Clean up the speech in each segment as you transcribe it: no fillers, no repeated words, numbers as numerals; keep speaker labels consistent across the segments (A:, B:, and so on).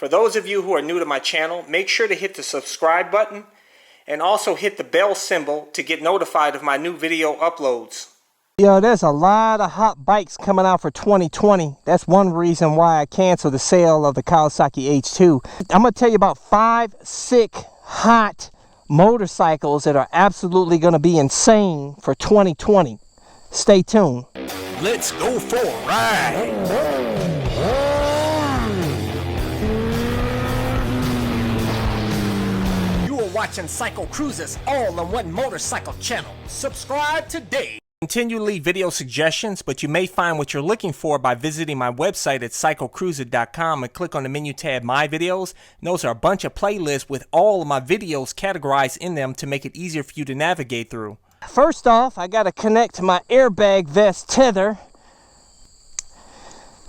A: For those of you who are new to my channel, make sure to hit the subscribe button and also hit the bell symbol to get notified of my new video uploads.
B: Yo, there's a lot of hot bikes coming out for 2020. That's one reason why I canceled the sale of the Kawasaki H2. I'm going to tell you about 5 sick, hot motorcycles that are absolutely going to be insane for 2020. Stay tuned.
C: Let's go for a ride. You are watching CycleCruza's all-in-one motorcycle channel. Subscribe today.
A: Continue to leave video suggestions, but you may find what you're looking for by visiting my website at CycleCruza.com and click on the menu tab My Videos. And those are a bunch of playlists with all of my videos categorized in them to make it easier for you to navigate through.
B: First off, I got to connect to my airbag vest tether.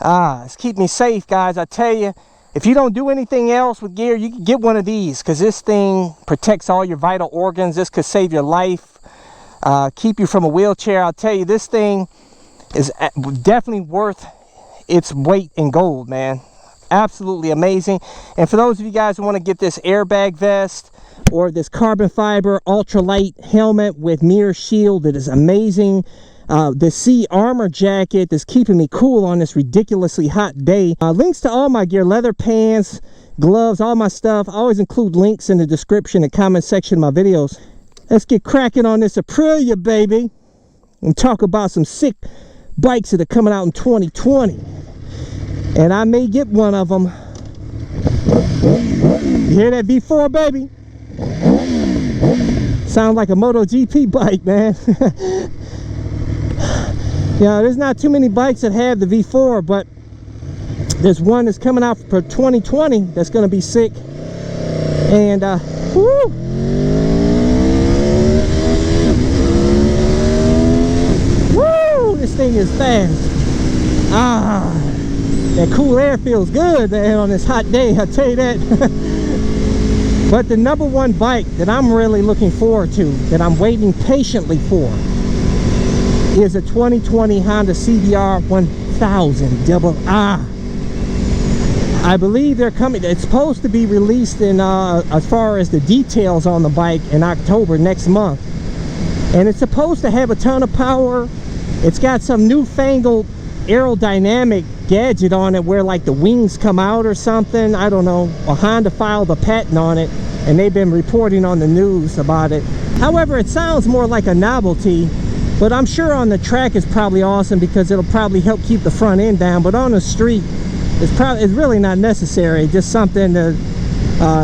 B: It's keep me safe, guys. I tell you, if you don't do anything else with gear, you can get one of these because this thing protects all your vital organs. This could save your life, keep you from a wheelchair. I'll tell you, this thing is definitely worth its weight in gold, man. Absolutely amazing. And for those of you guys who want to get this airbag vest or this carbon fiber ultralight helmet with mirror shield that is amazing, the C armor jacket that's keeping me cool on this ridiculously hot day, links to all my gear, leather pants, gloves, all my stuff. I always include links in the description and comment section of my videos. Let's get cracking on this Aprilia, baby, and talk about some sick bikes that are coming out in 2020. And I may get one of them. You hear that V4, baby? Sound like a MotoGP bike, man. Yeah, there's not too many bikes that have the V4, but there's one that's coming out for 2020 that's going to be sick. And woo! Woo! This thing is fast. That cool air feels good, man, on this hot day, I'll tell you that. But the number one bike that I'm really looking forward to, that I'm waiting patiently for, is a 2020 Honda CBR1000RR. I believe they're coming. It's supposed to be released in as far as the details on the bike in October next month, and it's supposed to have a ton of power. It's got some newfangled aerodynamic gadget on it where like the wings come out or something. I don't know. Well, Honda filed a patent on it and they've been reporting on the news about it. However, it sounds more like a novelty, but I'm sure on the track it's probably awesome because it'll probably help keep the front end down. But on the street, it's really not necessary. Just something to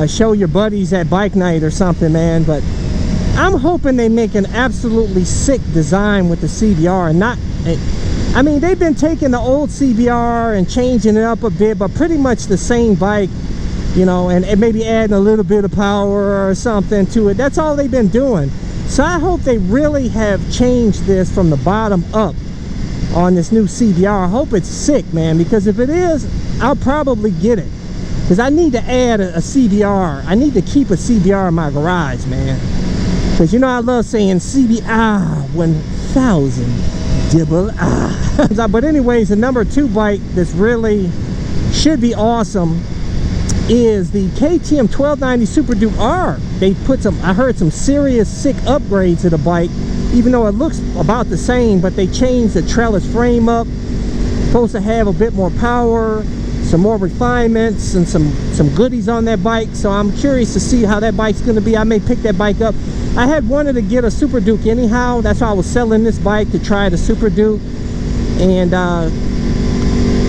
B: show your buddies at bike night or something, man. But I'm hoping they make an absolutely sick design with the CBR and not. I mean, they've been taking the old CBR and changing it up a bit, but pretty much the same bike, you know, and maybe adding a little bit of power or something to it. That's all they've been doing. So I hope they really have changed this from the bottom up on this new CBR. I hope it's sick, man, because if it is, I'll probably get it. Because I need to add a CBR. I need to keep a CBR in my garage, man. Because, you know, I love saying CBR 1000RR. But anyways, the number 2 bike that's really should be awesome is the KTM 1290 Super Duke R. They put some, I heard some serious sick upgrades to the bike, even though it looks about the same, but they changed the trellis frame up. Supposed to have a bit more power, some more refinements, and some goodies on that bike. So I'm curious to see how that bike's going to be. I may pick that bike up. I had wanted to get a Super Duke anyhow. That's why I was selling this bike, to try the Super Duke. And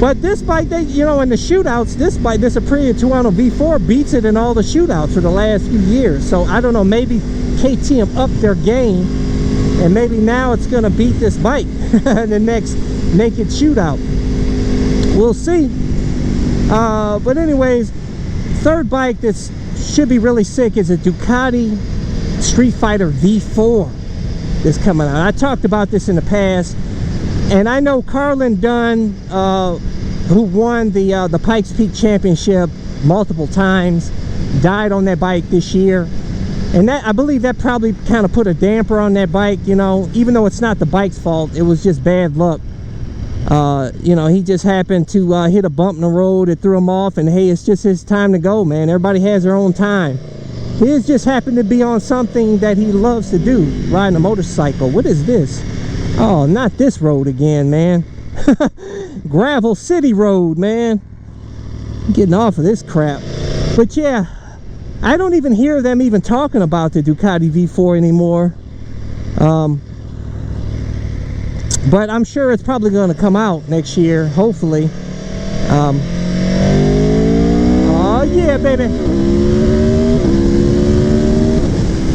B: but this bike, they, you know, in the shootouts, this bike, this Aprilia 200 V4 beats it in all the shootouts for the last few years. So I don't know, maybe KTM upped their game, and maybe now it's going to beat this bike in the next naked shootout. We'll see. But anyways, third bike that should be really sick is a Ducati Streetfighter V4 that's coming out. I talked about this in the past, and I know Carlin Dunn, who won the Pikes Peak Championship multiple times, died on that bike this year. And that, I believe that probably kind of put a damper on that bike, you know, even though it's not the bike's fault, it was just bad luck. You know, he just happened to hit a bump in the road that threw him off, and hey, it's just his time to go, man. Everybody has their own time. His just happened to be on something that he loves to do, riding a motorcycle. What is this? Oh, not this road again, man. Gravel City Road, man. Getting off of this crap. But yeah, I don't even hear them even talking about the Ducati V4 anymore. But I'm sure it's probably going to come out next year, hopefully. Oh yeah, baby.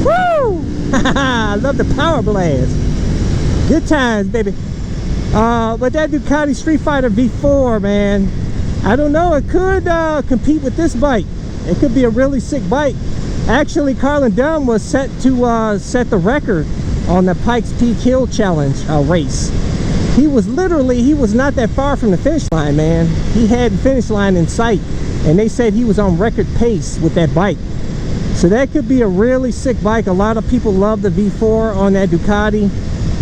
B: Woo! I love the power blast. Good times, baby. But that Ducati Streetfighter V4, man, I don't know, it could compete with this bike. It could be a really sick bike. Actually, Carlin Dunn was set to set the record on the Pikes Peak Hill Challenge race. He was not that far from the finish line, man. He had the finish line in sight, and they said he was on record pace with that bike. So that could be a really sick bike. A lot of people love the V4 on that Ducati,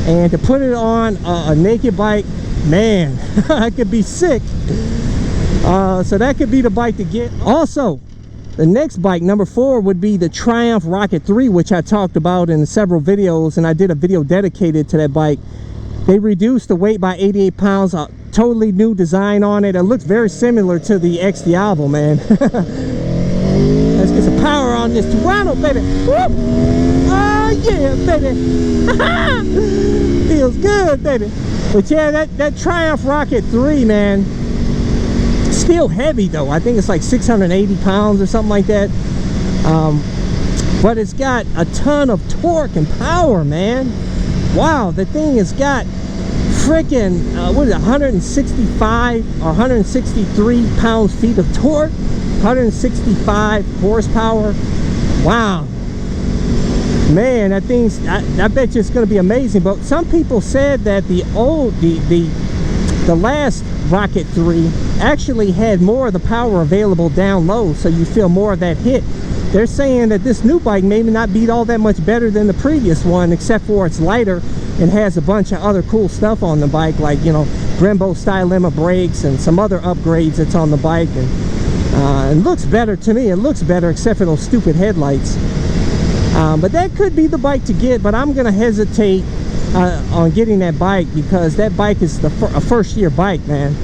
B: and to put it on a naked bike, man, that could be sick. So that could be the bike to get. Also, the next bike, number 4, would be the Triumph Rocket 3, which I talked about in several videos, and I did a video dedicated to that bike. They reduced the weight by 88 pounds, a totally new design on it. It looks very similar to the X Diablo, man. Let's get some power on this Toronto, baby. Whoop! Oh yeah, baby. Feels good, baby. But yeah, that Triumph Rocket 3, man, still heavy though. I think it's like 680 pounds or something like that. But it's got a ton of torque and power, man. Wow, the thing has got freaking what is it, 165 or 163 pounds-feet of torque, 165 horsepower. Wow, man, that thing's, I bet you it's going to be amazing. But some people said that the last Rocket 3 actually had more of the power available down low, so you feel more of that hit. They're saying that this new bike may not be all that much better than the previous one, except for it's lighter and has a bunch of other cool stuff on the bike, like, you know, Brembo Stylema brakes and some other upgrades that's on the bike. And it looks better to me. It looks better except for those stupid headlights. But that could be the bike to get, but I'm going to hesitate on getting that bike, because that bike is a first-year bike, man.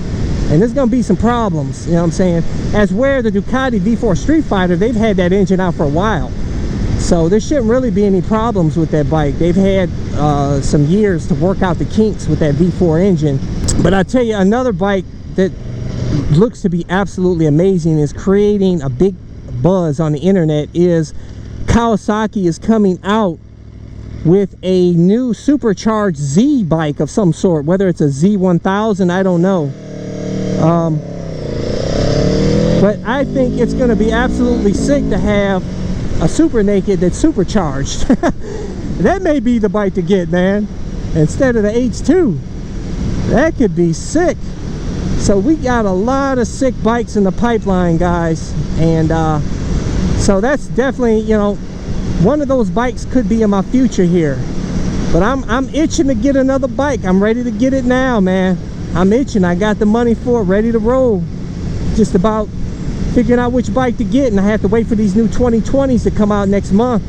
B: And there's going to be some problems, you know what I'm saying? As where the Ducati V4 Streetfighter, they've had that engine out for a while. So there shouldn't really be any problems with that bike. They've had some years to work out the kinks with that V4 engine. But I tell you, another bike that looks to be absolutely amazing, is creating a big buzz on the internet, is Kawasaki is coming out with a new supercharged Z bike of some sort. Whether it's a Z1000, I don't know. But I think it's going to be absolutely sick to have a super naked that's supercharged. That may be the bike to get, man, instead of the H2. That could be sick. So we got a lot of sick bikes in the pipeline, guys, and so that's definitely, you know, one of those bikes could be in my future here. But I'm itching to get another bike. I'm ready to get it now, man. I'm itching. I got the money for it, ready to roll. Just about figuring out which bike to get, and I have to wait for these new 2020s to come out next month,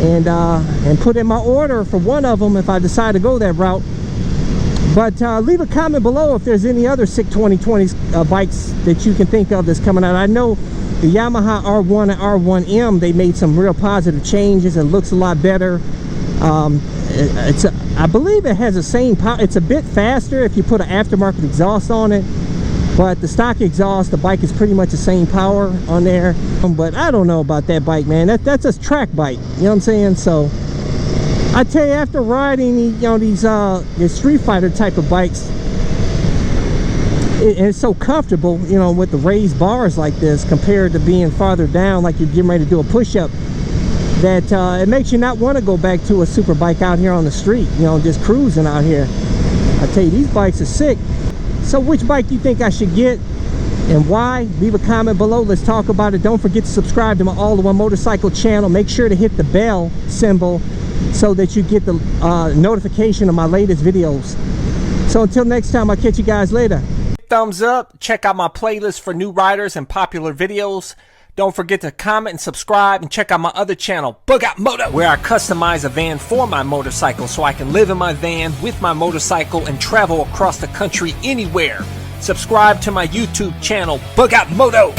B: and put in my order for one of them if I decide to go that route. But leave a comment below if there's any other sick 2020s bikes that you can think of that's coming out. I know the Yamaha R1 and R1M, they made some real positive changes. It looks a lot better. I believe it has the same power. It's a bit faster if you put an aftermarket exhaust on it, but the stock exhaust, the bike is pretty much the same power on there. But I don't know about that bike, man. That's a track bike, you know what I'm saying? So I tell you, after riding, you know, these Street Fighter type of bikes, it's so comfortable, you know, with the raised bars like this compared to being farther down like you're getting ready to do a push-up, that it makes you not want to go back to a super bike out here on the street, you know, just cruising out here. I tell you, these bikes are sick. So which bike do you think I should get and why? Leave a comment below. Let's talk about it. Don't forget to subscribe to my All-in-One Motorcycle channel. Make sure to hit the bell symbol so that you get the notification of my latest videos. So until next time, I'll catch you guys later.
A: Thumbs up, check out my playlist for new riders and popular videos. Don't forget to comment and subscribe, and check out my other channel, Bug Out Moto, where I customize a van for my motorcycle so I can live in my van with my motorcycle and travel across the country anywhere. Subscribe to my YouTube channel, Bug Out Moto.